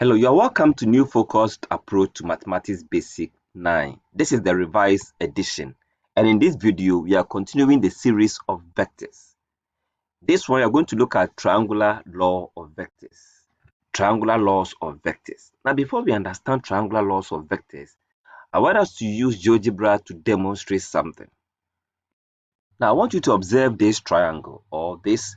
Hello, you are welcome to New Focused Approach to Mathematics Basic 9. This is the revised edition, and in this video, we are continuing the series of vectors. This one, we are going to look at triangular law of vectors. Triangular laws of vectors. Now, before we understand triangular laws of vectors, I want us to use GeoGebra to demonstrate something. Now, I want you to observe this triangle or this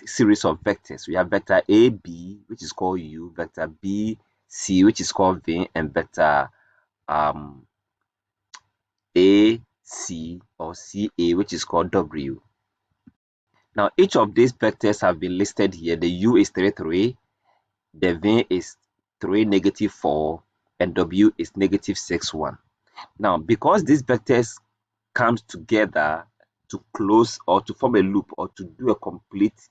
series of vectors. We have vector AB, which is called U, vector BC, which is called V, and vector AC or CA, which is called W. Now, each of these vectors have been listed here. The U is 3, 3, the V is 3, negative 4, and W is negative 6, 1. Now, because these vectors come together to close or to form a loop or to do a complete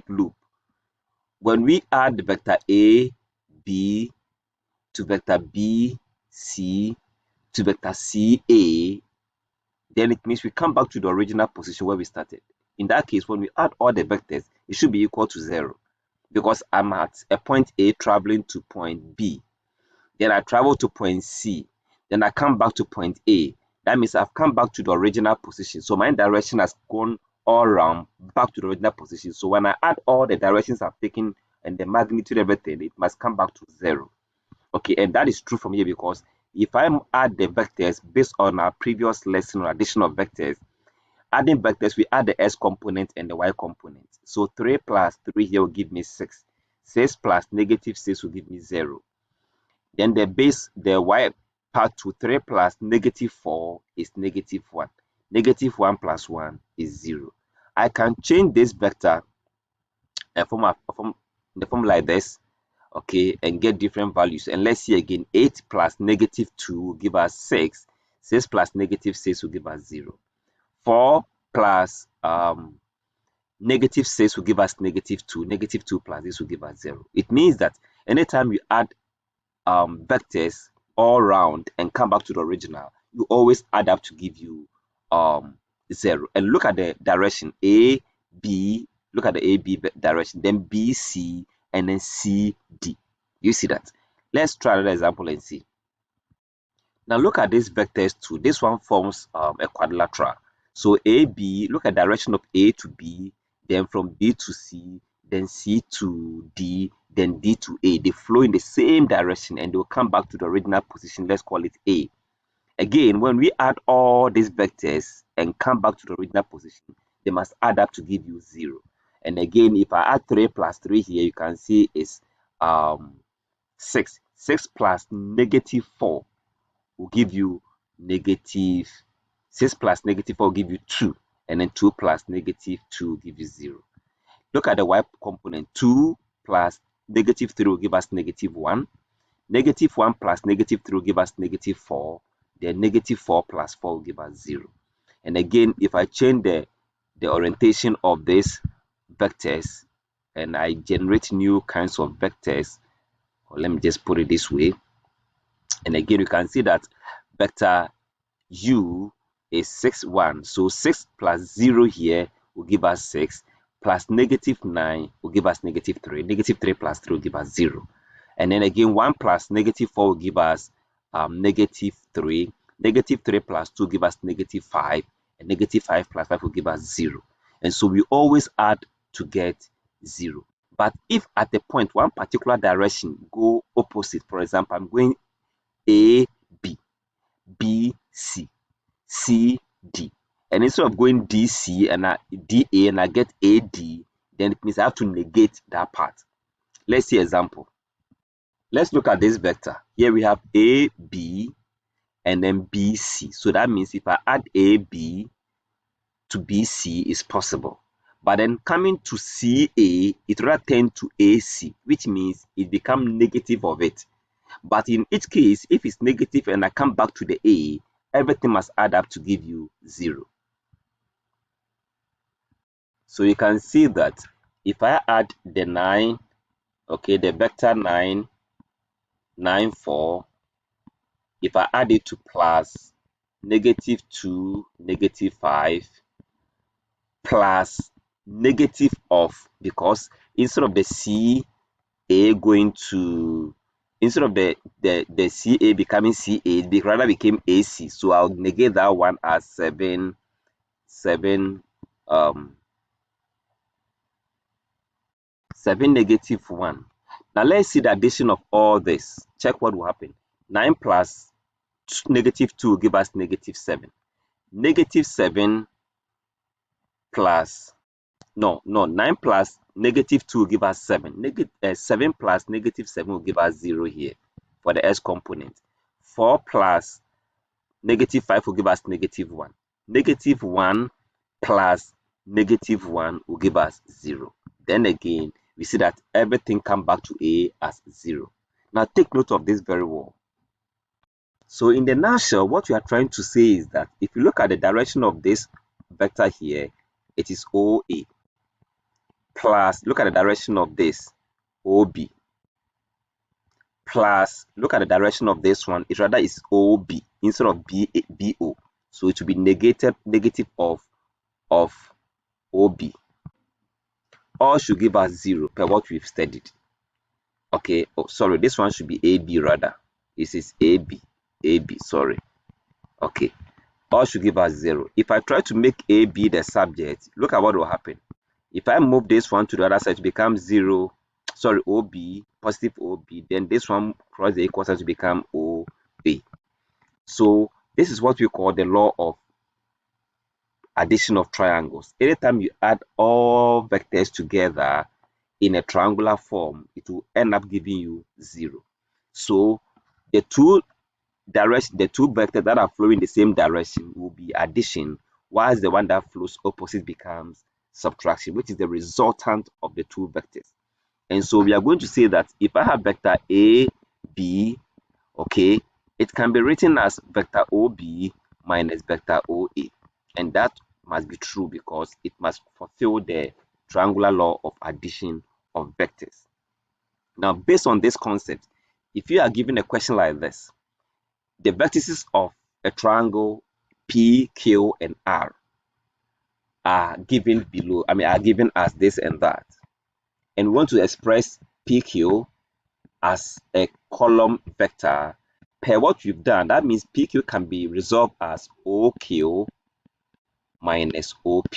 loop, when we add vector A, B to vector B, C to vector C, A, then it means we come back to the original position where we started. In that case, when we add all the vectors, it should be equal to 0 because I'm at a point A traveling to point B. Then I travel to point C. Then I come back to point A. That means I've come back to the original position. So my direction has gone all around back to the original position. So when I add all the directions I've taken and the magnitude, everything, it must come back to 0. Okay, and that is true from here because if I add the vectors based on our previous lesson on addition of vectors, adding vectors, we add the x component and the y component. So 3 plus 3 here will give me 6. 6 plus negative 6 will give me 0. Then the y part to 3 plus negative 4 is negative 1. Negative 1 plus 1 is 0. I can change this vector and form the form like this, okay, and get different values. And let's see again, 8 plus negative 2 will give us 6. 6 plus negative 6 will give us 0. 4 plus negative 6 will give us negative 2. Negative 2 plus this will give us 0. It means that anytime you add vectors all around and come back to the original, you always add up to give you 0. And look at the direction A, B, look at the A, B direction, then B, C, and then C, D. You see that? Let's try another example and see. Now look at these vectors too. This one forms a quadrilateral. So A, B, look at direction of A to B, then from B to C, then C to D, then D to A. They flow in the same direction and they'll come back to the original position. Let's call it A. Again, when we add all these vectors and come back to the original position, they must add up to give you 0. And again, if I add 3 plus 3 here, you can see it's 6. 6 plus negative 4 will give you negative 6 plus negative 4 will give you 2, and then 2 plus negative 2 will give you 0. Look at the y component. 2 plus negative 3 will give us negative 1. Negative 1 plus negative 3 will give us negative 4. Then negative 4 plus 4 will give us 0. And again, if I change the orientation of these vectors and I generate new kinds of vectors, or let me just put it this way. And again, you can see that vector U is 6, 1. So 6 plus 0 here will give us 6, plus negative 9 will give us negative 3. Negative 3 plus 3 will give us 0. And then again, 1 plus negative 4 will give us negative 3. Negative 3 plus 2 will give us negative 5. And negative 5 plus 5 will give us 0. And so we always add to get 0. But if at the point one particular direction go opposite, for example, I'm going A, B, B, C, C, D, and instead of going DC and DA and I get AD, then it means I have to negate that part. Let's see example. Let's look at this vector. Here we have AB and then BC. So that means if I add AB to BC is possible. But then coming to CA, it rather tend to AC, which means it becomes negative of it. But in each case, if it's negative and I come back to the A, everything must add up to give you 0. So you can see that if I add the 9, okay, the vector 9, 9, 4, if I add it to plus negative 2, negative 5, plus negative of, because instead of the C, A going to, instead of the CA becoming CA, it rather became AC. So I'll negate that one as 7 negative 1. Now let's see the addition of all this. Check what will happen. 9 plus negative 2 will give us negative 7. Negative 7 plus, no, 9 plus negative 2 will give us 7. 7 plus negative 7 will give us 0 here for the S component. 4 plus negative 5 will give us negative 1. Negative 1 plus negative 1 will give us 0. Then again, we see that everything comes back to A as 0. Now take note of this very well. So in the nutshell, what we are trying to say is that if you look at the direction of this vector here, it is OA. Plus, look at the direction of this, OB. Plus, look at the direction of this one, it rather is OB instead of BO. So it will be negative of OB. All should give us 0 per what we've studied. Okay, oh sorry, this one should be AB rather. This is AB, sorry. Okay, all should give us 0. If I try to make AB the subject, look at what will happen. If I move this one to the other side, it becomes 0, sorry, OB, positive OB, then this one cross the equal sign to become OB. So this is what we call the law of addition of triangles. Anytime you add all vectors together in a triangular form, it will end up giving you 0. So the two vectors that are flowing the same direction will be addition, whilst the one that flows opposite becomes subtraction, which is the resultant of the two vectors. And so we are going to say that if I have vector A, B, okay, it can be written as vector OB minus vector OA. And that must be true because it must fulfill the triangular law of addition of vectors. Now, based on this concept, if you are given a question like this, the vertices of a triangle P, Q, and R are given below, are given as this and that. And we want to express PQ as a column vector. Per what you've done, that means PQ can be resolved as OQ minus OP.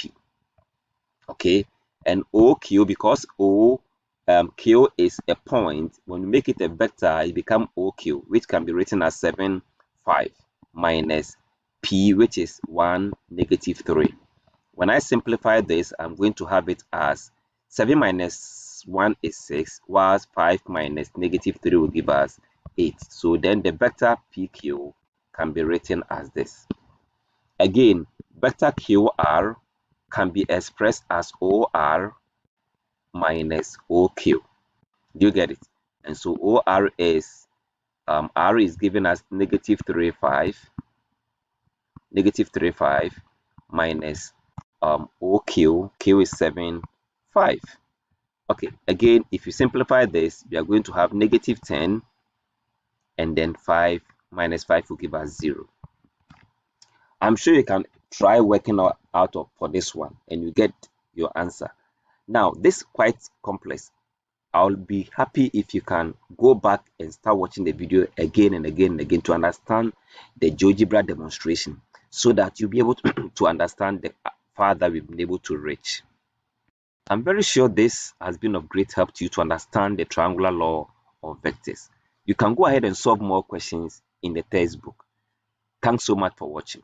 Okay, and OQ, because Q is a point, when you make it a vector, it becomes OQ, which can be written as 7, 5 minus P, which is 1, negative 3. When I simplify this, I'm going to have it as 7 minus 1 is 6, whilst 5 minus negative 3 will give us 8. So then the vector PQ can be written as this. Again, vector QR can be expressed as OR minus OQ. Do you get it? And so OR is R is given as negative 3, 5 minus OQ, Q is 7, 5. Okay, again, if you simplify this, we are going to have negative 10, and then 5 minus 5 will give us 0. I'm sure you can try working out for this one, and you get your answer. Now, this is quite complex. I'll be happy if you can go back and start watching the video again and again and again to understand the GeoGebra demonstration, so that you'll be able to understand the farther we've been able to reach. I'm very sure this has been of great help to you to understand the triangular law of vectors. You can go ahead and solve more questions in the textbook. Thanks so much for watching.